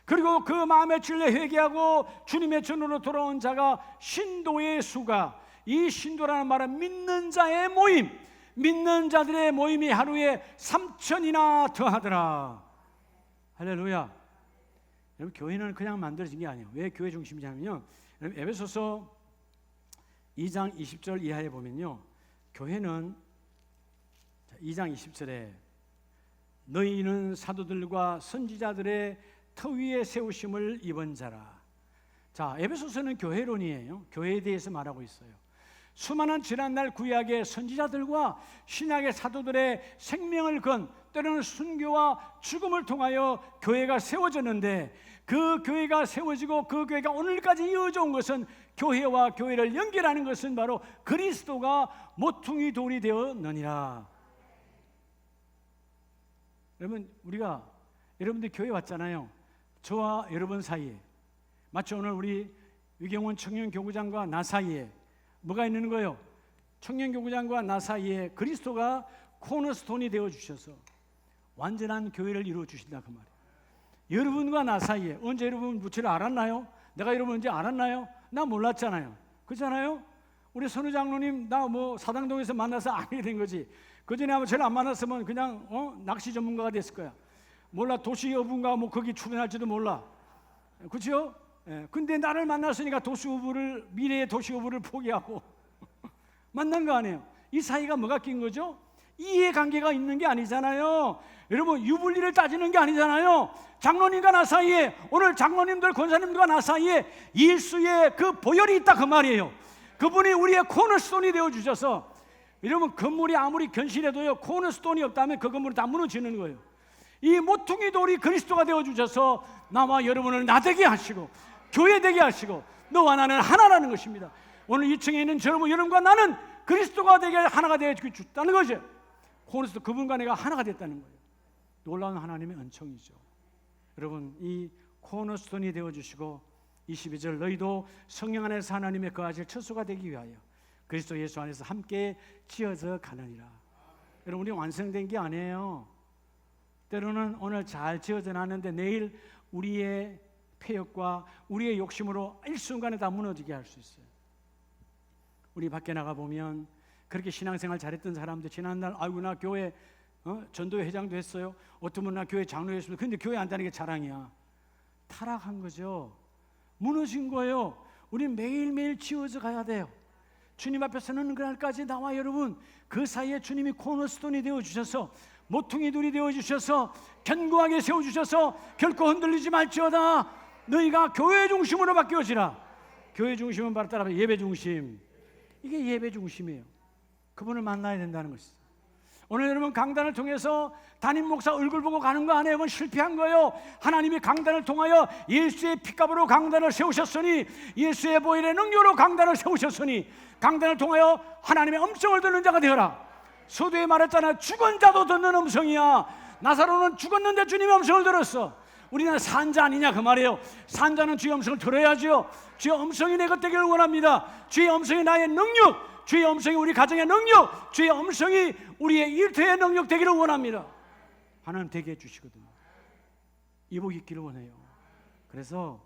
Speaker 1: 그리고 그 마음에 찔려 회개하고 주님의 전으로 돌아온 자가 신도의 수가, 이 신도라는 말은 믿는 자의 모임, 믿는 자들의 모임이 하루에 3,000이나 더하더라. 할렐루야. 여러분, 교회는 그냥 만들어진 게 아니에요. 왜 교회 중심이냐면요, 여러분, 에베소서 2장 20절 이하에 보면요, 교회는 2장 20절에 너희는 사도들과 선지자들의 터 위에 세우심을 입은 자라. 자, 에베소서는 교회론이에요. 교회에 대해서 말하고 있어요. 수많은 지난날 구약의 선지자들과 신약의 사도들의 생명을 건, 때로는 순교와 죽음을 통하여 교회가 세워졌는데, 그 교회가 세워지고 그 교회가 오늘까지 이어져 온 것은, 교회와 교회를 연결하는 것은 바로 그리스도가 모퉁이 돌이 되었느니라. 여러분, 우리가, 여러분들 교회 왔잖아요. 저와 여러분 사이에, 마치 오늘 우리 위경원 청년교구장과 나 사이에 뭐가 있는 거예요? 청년교구장과 나 사이에 그리스도가 코너스톤이 되어주셔서 완전한 교회를 이루어 주신다, 그 말이에요. 여러분과 나 사이에, 언제 여러분 무치를 알았나요? 내가 여러분 언제 알았나요? 나 몰랐잖아요. 그렇잖아요? 우리 선우 장로님 나 뭐 사당동에서 만나서 알게 된 거지. 그전에 아마 저를 안 만났으면 그냥 낚시 전문가가 됐을 거야. 몰라, 도시어부인가 뭐 거기 출연할지도 몰라. 그렇죠? 예. 근데 나를 만났으니까 도시어부를, 미래의 도시어부를 포기하고 만난 거 아니에요. 이 사이가 뭐가 낀 거죠? 이해관계가 있는 게 아니잖아요. 여러분, 유불리를 따지는 게 아니잖아요. 장로님과 나 사이에, 오늘 장로님들, 권사님들과 나 사이에 일수의 그 보혈이 있다, 그 말이에요. 그분이 우리의 코너스톤이 되어주셔서, 여러분, 건물이 아무리 견실해도요, 코너스톤이 없다면 그 건물이 다 무너지는 거예요. 이 모퉁이 돌이 그리스도가 되어주셔서 나와 여러분을 나되게 하시고 교회 되게 하시고 너와 나는 하나라는 것입니다. 오늘 2층에 있는 여러분과 나는 그리스도가 되게 하나가 되어주셨다는 거죠. 코너스톤, 그분과 내가 하나가 됐다는 거예요. 놀라운 하나님의 은총이죠. 여러분, 이 코너스톤이 되어주시고 22절 너희도 성령 안에서 하나님의 거하실 처소가 되기 위하여 그리스도 예수 안에서 함께 지어져 가느니라. 여러분, 우리 완성된 게 아니에요. 때로는 오늘 잘 지어져 놨는데 내일 우리의 폐역과 우리의 욕심으로 일순간에 다 무너지게 할 수 있어요. 우리 밖에 나가보면 그렇게 신앙생활 잘했던 사람들, 지난날 아이고 나 교회 전도회 회장도 했어요. 어떤 분은 나 교회 장로였습니다. 근데 교회 안 다니는 게 자랑이야. 타락한 거죠. 무너진 거예요. 우리는 매일매일 지어져 가야 돼요. 주님 앞에 서는 그날까지 나와 여러분, 그 사이에 주님이 코너스톤이 되어주셔서 모퉁이 돌이 되어주셔서 견고하게 세워주셔서 결코 흔들리지 말지어다 너희가 교회 중심으로 바뀌어지라. 교회 중심은 바로 따라 예배 중심. 이게 예배 중심이에요. 그분을 만나야 된다는 것이죠. 오늘 여러분 강단을 통해서 담임 목사 얼굴 보고 가는 거 아니에요. 그건 실패한 거예요. 하나님이 강단을 통하여 예수의 피값으로 강단을 세우셨으니, 예수의 보혈의 능력으로 강단을 세우셨으니, 강단을 통하여 하나님의 음성을 듣는 자가 되어라. 서두에 말했잖아. 죽은 자도 듣는 음성이야. 나사로는 죽었는데 주님의 음성을 들었어. 우리는 산자 아니냐 그 말이에요. 산자는 주의 음성을 들어야죠. 주의 음성이 내 것 되기를 원합니다. 주의 음성이 나의 능력, 주의 음성이 우리 가정의 능력, 주의 음성이 우리의 일터의 능력 되기를 원합니다. 하나님 되게 해주시거든요. 이복 있기를 원해요. 그래서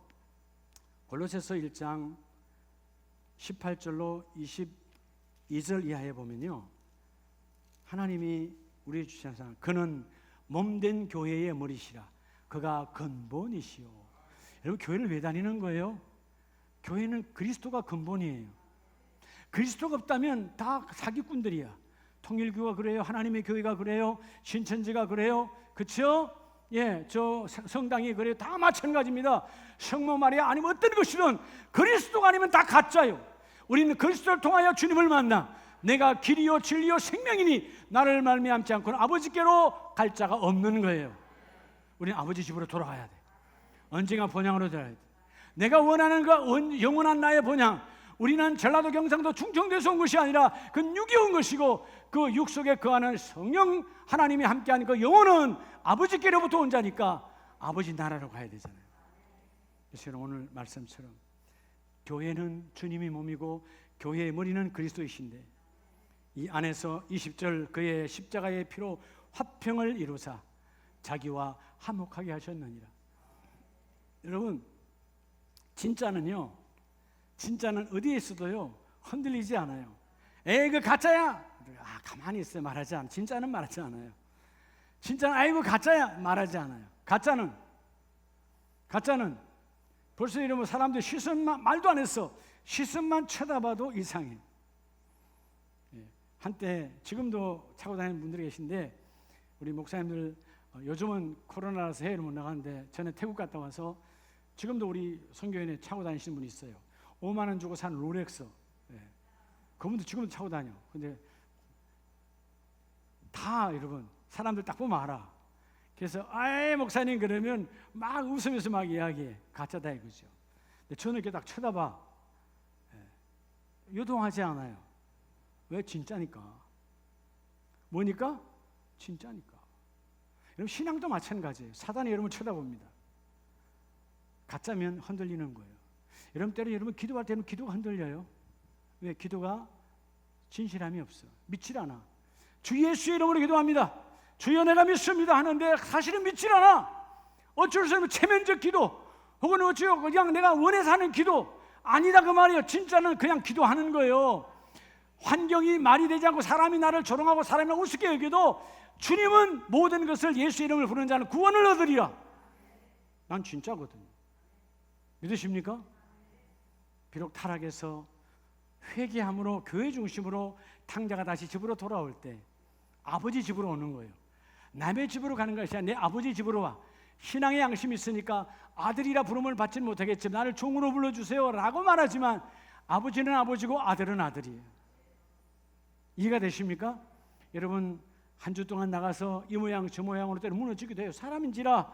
Speaker 1: 골로새서 1장 18절로 22절 이하에 보면요, 하나님이 우리 주신 상, 그는 몸된 교회의 머리시라. 그가 근본이시요. 여러분, 교회를 왜 다니는 거예요? 교회는 그리스도가 근본이에요. 그리스도가 없다면 다 사기꾼들이야. 통일교가 그래요. 하나님의 교회가 그래요. 신천지가 그래요. 그렇죠? 예, 저 성당이 그래요. 다 마찬가지입니다. 성모 마리아 아니면 어떤 것이든 그리스도가 아니면 다 가짜요. 우리는 그리스도를 통하여 주님을 만나 내가 길이요 진리요 생명이니 나를 말미암지 않고는 아버지께로 갈 자가 없는 거예요. 우리는 아버지 집으로 돌아가야 돼. 언젠가 본향으로 돌아야 돼. 내가 원하는 그 영원한 나의 본향, 우리는 전라도 경상도 충청도에서 온 것이 아니라 그 육이 온 것이고 그 육 속에 거하는 성령 하나님이 함께하는 그 영혼은 아버지께로부터 온 자니까 아버지 나라로 가야 되잖아요. 그래서 오늘 말씀처럼 교회는 주님이 몸이고 교회의 머리는 그리스도이신데 이 안에서 20절 그의 십자가의 피로 화평을 이루사 자기와 화목하게 하셨느니라. 여러분 진짜는 어디에 있어도요 흔들리지 않아요. 에이 그 가짜야. 가만히 있어요. 말하지 않아요. 진짜는 말하지 않아요. 진짜는 아이고 가짜야 말하지 않아요. 가짜는 벌써 이러면 사람들 시선만 말도 안 했어. 시선만 쳐다봐도 이상해. 한때 지금도 차고 다니는 분들이 계신데 우리 목사님들 요즘은 코로나라서 해외를 못 나가는데 전에 태국 갔다 와서 지금도 우리 선교회에 차고 다니시는 분이 있어요. 5만 원 주고 산 롤렉스. 그분도 지금도 차고 다녀. 근데 다 여러분 사람들 딱 보면 알아. 그래서 아이 목사님 그러면 막 웃으면서 막 이야기해. 가짜다 이거죠. 근데 저는 이렇게 딱 쳐다봐. 요동하지 않아요. 왜? 진짜니까. 뭐니까? 진짜니까. 여러분 신앙도 마찬가지예요. 사단이 여러분 쳐다봅니다. 가짜면 흔들리는 거예요. 여러분 때로 여러분 기도할 때는 기도가 흔들려요. 왜? 기도가 진실함이 없어. 믿질 않아. 주 예수의 이름으로 기도합니다. 주여 내가 믿습니다 하는데 사실은 믿질 않아. 어쩔 수 없는 체면적 기도 혹은 어쩌고 그냥 내가 원해서 하는 기도 아니다 그 말이에요. 진짜는 그냥 기도하는 거예요. 환경이 말이 되지 않고 사람이 나를 조롱하고 사람이 나를 우습게 여겨도 주님은 모든 것을 예수 이름을 부르는 자는 구원을 얻으리라. 난 진짜거든요. 믿으십니까? 비록 타락해서 회개함으로 교회 중심으로 탕자가 다시 집으로 돌아올 때 아버지 집으로 오는 거예요. 남의 집으로 가는 것이 아니라 내 아버지 집으로 와. 신앙의 양심이 있으니까 아들이라 부름을 받지는 못하겠지만 나를 종으로 불러주세요 라고 말하지만 아버지는 아버지고 아들은 아들이에요. 이해가 되십니까? 여러분 한 주 동안 나가서 이 모양 저 모양으로 때로 무너지기도 해요. 사람인지라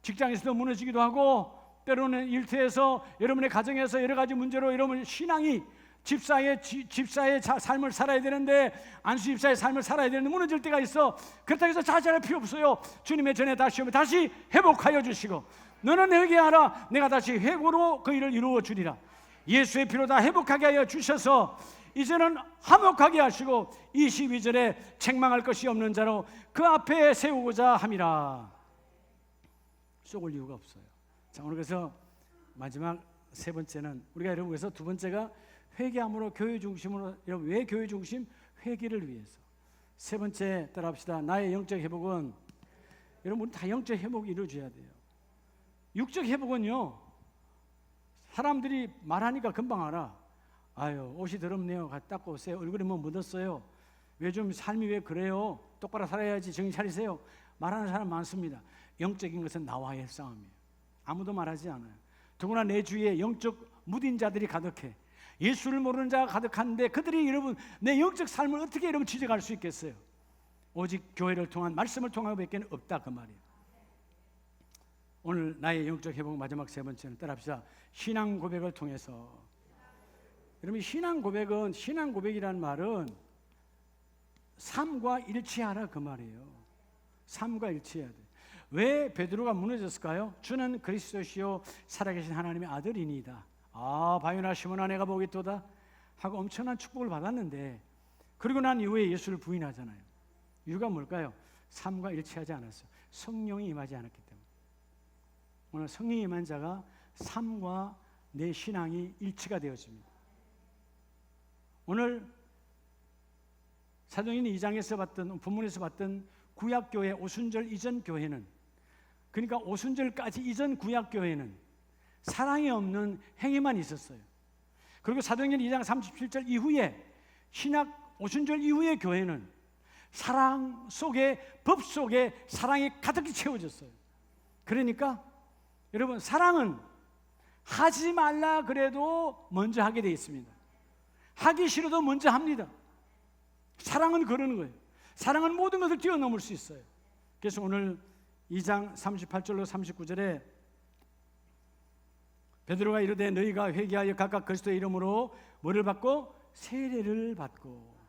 Speaker 1: 직장에서도 무너지기도 하고 때로는 일터에서 여러분의 가정에서 여러 가지 문제로 여러분 신앙이 집사의 삶을 살아야 되는데 안수 집사의 삶을 살아야 되는데 무너질 때가 있어. 그렇다고 해서 자잘할 필요 없어요. 주님의 전에 다시 오면 다시 회복하여 주시고 너는 회개하라 내가 다시 회고로 그 일을 이루어 주리라. 예수의 피로 다 회복하게 하여 주셔서 이제는 화목하게 하시고 22절에 책망할 것이 없는 자로 그 앞에 세우고자 함이라. 쏘을 이유가 없어요. 자 오늘 그래서 마지막 세 번째는 우리가 여러분 그래서 두 번째가 회개함으로 교회 중심으로. 여러분 왜 교회 중심? 회개를 위해서. 세 번째 따라합시다. 나의 영적 회복은 여러분 다 영적 회복이 이루어져야 돼요. 육적 회복은요 사람들이 말하니까 금방 알아. 아유 옷이 더럽네요. 가 닦고 오세요. 얼굴에 뭐 묻었어요. 왜 좀 삶이 왜 그래요? 똑바로 살아야지. 정신 차리세요. 말하는 사람 많습니다. 영적인 것은 나와의 싸움이에요. 아무도 말하지 않아요. 더구나 내 주위에 영적 무딘 자들이 가득해. 예수를 모르는 자가 가득한데 그들이 여러분 내 영적 삶을 어떻게 여러분 지적할 수 있겠어요? 오직 교회를 통한 말씀을 통한 밖에는 없다 그 말이에요. 오늘 나의 영적 회복 마지막 세 번째는 따라합시다. 신앙 고백을 통해서. 여러분 신앙 고백이라는 말은 삶과 일치하라 그 말이에요. 삶과 일치해야 돼. 왜 베드로가 무너졌을까요? 주는 그리스도시요 살아계신 하나님의 아들이니이다. 아 바요나 시몬아 내가 보겠도다 하고 엄청난 축복을 받았는데 그리고 난 이후에 예수를 부인하잖아요. 이유가 뭘까요? 삶과 일치하지 않았어요. 성령이 임하지 않았기 때문에. 오늘 성령이 임한 자가 삶과 내 신앙이 일치가 되어집니다. 오늘 사도행전 2장에서 봤던 본문에서 봤던 구약교회 오순절 이전 교회는 그러니까 오순절까지 이전 구약교회는 사랑이 없는 행위만 있었어요. 그리고 사도행전 2장 37절 이후에 신약 오순절 이후의 교회는 사랑 속에 법 속에 사랑이 가득히 채워졌어요. 그러니까 여러분 사랑은 하지 말라 그래도 먼저 하게 되어 있습니다. 하기 싫어도 먼저 합니다. 사랑은 그러는 거예요. 사랑은 모든 것을 뛰어넘을 수 있어요. 그래서 오늘 2장 38절로 39절에 베드로가 이르되 너희가 회개하여 각각 그리스도의 이름으로 뭐를 받고? 세례를 받고.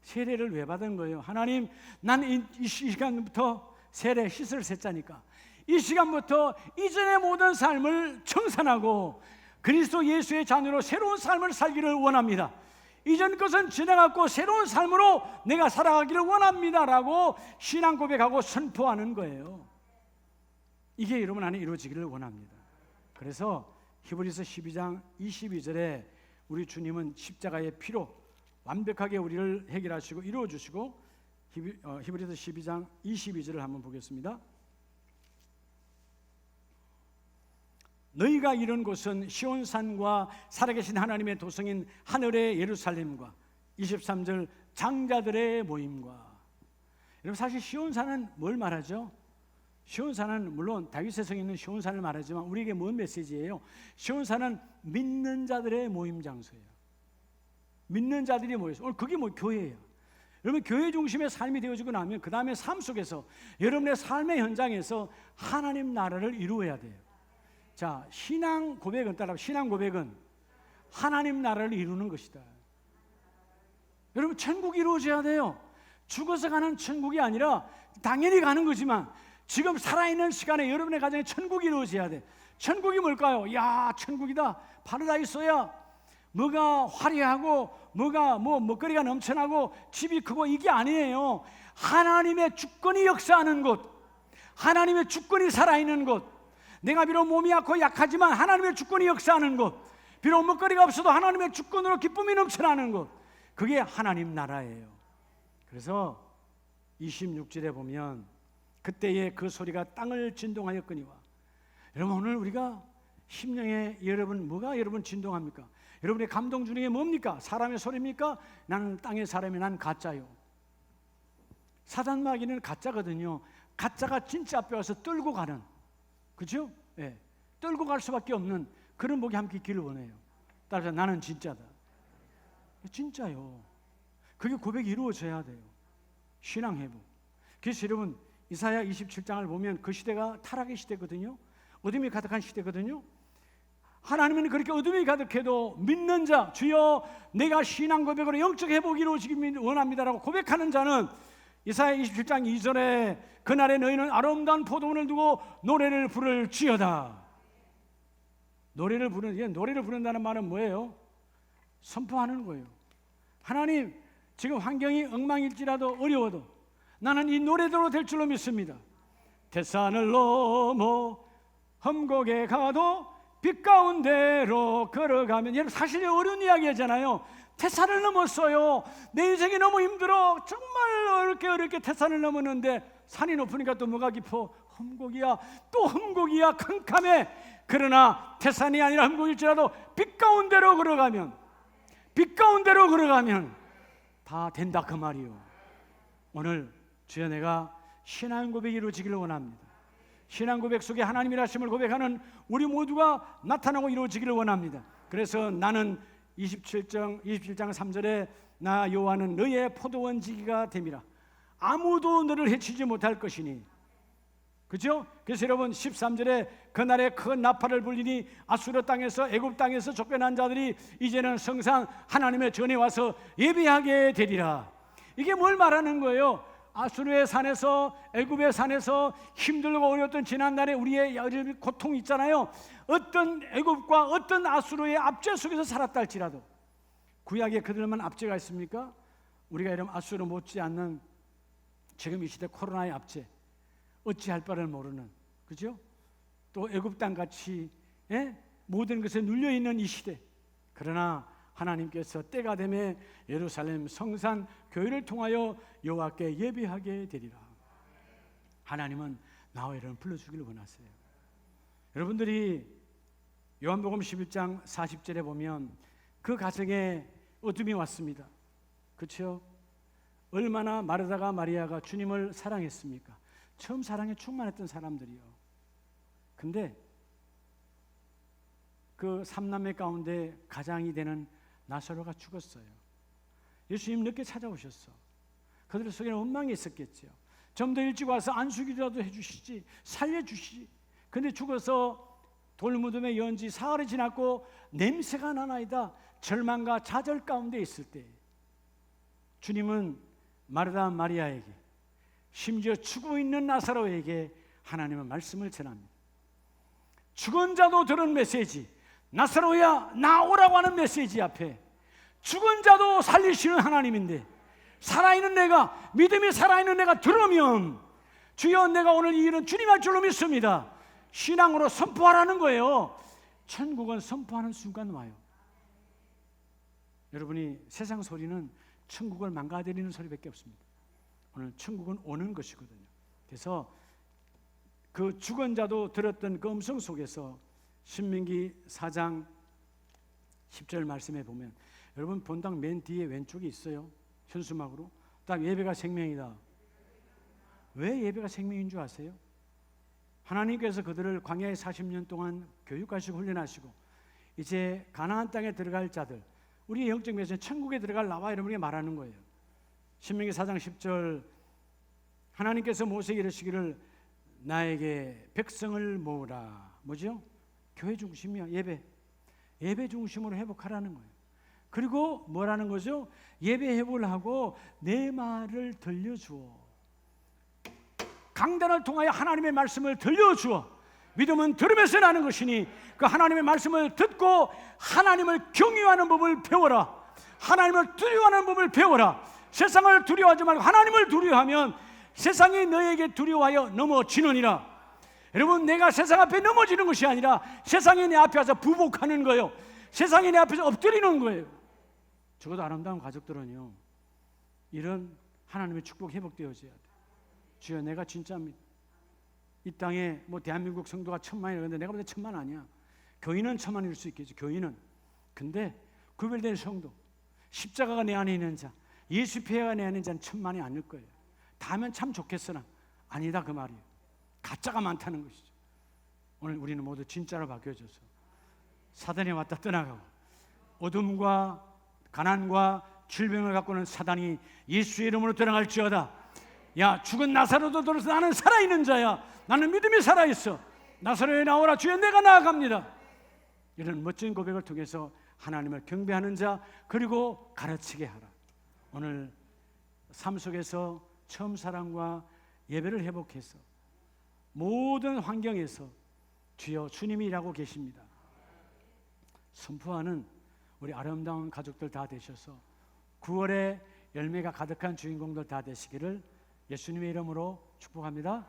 Speaker 1: 세례를 왜 받은 거예요? 하나님, 난 이 시간부터 세례 씻을 셋자니까 이 시간부터 이전의 모든 삶을 청산하고 그리스도 예수의 자녀로 새로운 삶을 살기를 원합니다. 이전 것은 지나갔고 새로운 삶으로 내가 살아가기를 원합니다라고 신앙 고백하고 선포하는 거예요. 이게 여러분 안에 이루어지기를 원합니다. 그래서 히브리서 12장 22절에 우리 주님은 십자가의 피로 완벽하게 우리를 해결하시고 이루어주시고, 히브리서 12장 22절을 한번 보겠습니다. 너희가 이른 곳은 시온산과 살아계신 하나님의 도성인 하늘의 예루살렘과 23절 장자들의 모임과. 여러분, 사실 시온산은 뭘 말하죠? 시온산은 물론 다윗의 성에 있는 시온산을 말하지만 우리에게 뭔 메시지예요? 시온산은 믿는 자들의 모임 장소예요. 믿는 자들이 모여서, 오늘 그게 뭐 교회예요. 여러분, 교회 중심의 삶이 되어지고 나면 그 다음에 삶 속에서 여러분의 삶의 현장에서 하나님 나라를 이루어야 돼요. 자, 신앙 고백은 따라, 신앙 고백은 하나님 나라를 이루는 것이다. 여러분, 천국이 이루어져야 돼요. 죽어서 가는 천국이 아니라 당연히 가는 거지만 지금 살아있는 시간에 여러분의 가정에 천국이 이루어져야 돼. 천국이 뭘까요? 야, 천국이다. 파라다이스야. 뭐가 화려하고 뭐가 먹거리가 넘쳐나고 집이 크고 이게 아니에요. 하나님의 주권이 역사하는 곳, 하나님의 주권이 살아있는 곳. 내가 비록 몸이 약고 약하지만 하나님의 주권이 역사하는 곳, 비록 먹거리가 없어도 하나님의 주권으로 기쁨이 넘쳐나는 곳, 그게 하나님 나라예요. 그래서 26절에 보면 그때에 그 소리가 땅을 진동하였거니와. 여러분, 오늘 우리가 심령에 여러분 뭐가 여러분 진동합니까? 여러분의 감동 주는 게 뭡니까? 사람의 소리입니까? 나는 땅의 사람이, 난 가짜요. 사단 마귀는 가짜거든요. 가짜가 진짜 앞에 와서 떨고 가는, 그죠? 예, 떨고 갈 수밖에 없는 그런 목이 함께 있기를 원해요. 따라서 나는 진짜다. 진짜요. 그게 고백이 이루어져야 돼요. 신앙 회복. 그래서 여러분, 이사야 27장을 보면 그 시대가 타락의 시대거든요. 어둠이 가득한 시대거든요. 하나님은 그렇게 어둠이 가득해도 믿는 자, 주여 내가 신앙 고백으로 영적 회복이 이루어지기 원합니다라고 고백하는 자는 이사야 27장 2절에 그날에 너희는 아름다운 포도원을 두고 노래를 부를지어다. 노래를 부른다는 말은 뭐예요? 선포하는 거예요. 하나님, 지금 환경이 엉망일지라도 어려워도 나는 이 노래대로 될 줄로 믿습니다. 태산을 넘어 험곡에 가도 빛 가운데로 걸어가면, 여러분 사실 어려운 이야기잖아요. 태산을 넘었어요. 내 인생이 너무 힘들어. 정말 어렵게 태산을 넘었는데 산이 높으니까 또 뭐가 깊어? 험곡이야. 또 험곡이야. 캄캄해. 그러나 태산이 아니라 험곡일지라도 빛 가운데로 걸어가면 다 된다 그 말이요. 오늘 주여 내가 신앙 고백이 이루어지기를 원합니다. 신앙 고백 속에 하나님의 하심을 고백하는 우리 모두가 나타나고 이루어지기를 원합니다. 그래서 나는 27장 3절에 나 여호와는 너의 포도원지기가 됨이라. 아무도 너를 해치지 못할 것이니. 그죠? 그래서 여러분 13절에 그날에 큰 나팔을 불리니 아수르 땅에서 애굽 땅에서 쫓겨난 자들이 이제는 성산 하나님의 전에 와서 예배하게 되리라. 이게 뭘 말하는 거예요? 아수르의 산에서, 애굽의 산에서 힘들고 어려웠던 지난날에 우리의 고통 있잖아요. 어떤 애굽과 어떤 아수르의 압제 속에서 살았다 할지라도 구약에 그들만 압제가 있습니까? 우리가 이런 아수르 못지않는 지금 이 시대 코로나의 압제, 어찌할 바를 모르는, 그죠? 또 애굽 땅 같이 모든 것에 눌려 있는 이 시대. 그러나 하나님께서 때가 되매 예루살렘 성산 교회를 통하여 여호와께 예배하게 되리라. 하나님은 나와 여러분 불러주기를 원하세요. 여러분들이 요한복음 11장 40절에 보면 그 가정에 어둠이 왔습니다. 그렇죠? 얼마나 마르다가 마리아가 주님을 사랑했습니까? 처음 사랑에 충만했던 사람들이요. 근데 그 삼남매 가운데 가장이 되는 나사로가 죽었어요. 예수님 늦게 찾아오셨어. 그들 속에는 원망이 있었겠죠. 좀 더 일찍 와서 안수기라도 해주시지, 살려주시지. 근데 죽어서 돌무덤의 연지 사흘이 지났고 냄새가 나나이다. 절망과 좌절 가운데 있을 때 주님은 마르다 마리아에게, 심지어 죽어 있는 나사로에게 하나님의 말씀을 전합니다. 죽은 자도 들은 메시지, 나사로야 나오라고 하는 메시지 앞에 죽은 자도 살리시는 하나님인데 살아있는 내가, 믿음이 살아있는 내가 들으면 주여 내가 오늘 이 일은 주님 할 줄로 믿습니다. 신앙으로 선포하라는 거예요. 천국은 선포하는 순간 와요. 여러분이 세상 소리는 천국을 망가뜨리는 소리밖에 없습니다. 오늘 천국은 오는 것이거든요. 그래서 그 죽은 자도 들었던 그 음성 속에서 신명기 4장 10절 말씀에 보면, 여러분 본당 맨 뒤에 왼쪽에 있어요. 현수막으로 딱 예배가 생명이다. 왜 예배가 생명인 줄 아세요? 하나님께서 그들을 광야에 40년 동안 교육하시고 훈련하시고 이제 가나안 땅에 들어갈 자들, 우리 영적 메시지는 천국에 들어갈 나와 여러분에게 말하는 거예요. 신명기 4장 10절, 하나님께서 모세에게 이르시기를 나에게 백성을 모으라. 뭐죠? 교회 중심이야. 예배 중심으로 회복하라는 거예요. 그리고 뭐라는 거죠? 예배 회복을 하고 내 말을 들려주어, 강단을 통하여 하나님의 말씀을 들려주어. 믿음은 들으면서 나는 것이니 그 하나님의 말씀을 듣고 하나님을 경외하는 법을 배워라. 하나님을 두려워하는 법을 배워라. 세상을 두려워하지 말고 하나님을 두려워하면 세상이 너에게 두려워하여 넘어지느니라. 여러분, 내가 세상 앞에 넘어지는 것이 아니라 세상이 내 앞에 와서 부복하는 거예요. 세상이 내 앞에서 엎드리는 거예요. 적어도 아름다운 가족들은요, 이런 하나님의 축복 회복되어져야 돼. 주여, 내가 진짜입니다. 이 땅에 뭐 대한민국 성도가 1000만이라 그러는데 내가 볼 때 1000만 아니야. 교인은 1000만일 수 있겠지. 교인은. 근데 구별된 성도, 십자가가 내 안에 있는 자, 예수 피해가 내 안에 있는 자는 1000만이 아닐 거예요. 다 하면 참 좋겠으나 아니다 그 말이에요. 가짜가 많다는 것이죠. 오늘 우리는 모두 진짜로 바뀌어져서 사단이 왔다 떠나가고 어둠과 가난과 질병을 갖고는 사단이 예수의 이름으로 떠나갈지어다. 야, 죽은 나사로도 들어서 나는 살아있는 자야. 나는 믿음이 살아있어. 나사로에 나오라. 주여, 내가 나아갑니다. 이런 멋진 고백을 통해서 하나님을 경배하는 자, 그리고 가르치게 하라. 오늘 삶 속에서 처음 사랑과 예배를 회복해서 모든 환경에서 주여, 주님이 일하고 계십니다. 선포하는 우리 아름다운 가족들 다 되셔서 9월에 열매가 가득한 주인공들 다 되시기를 예수님의 이름으로 축복합니다.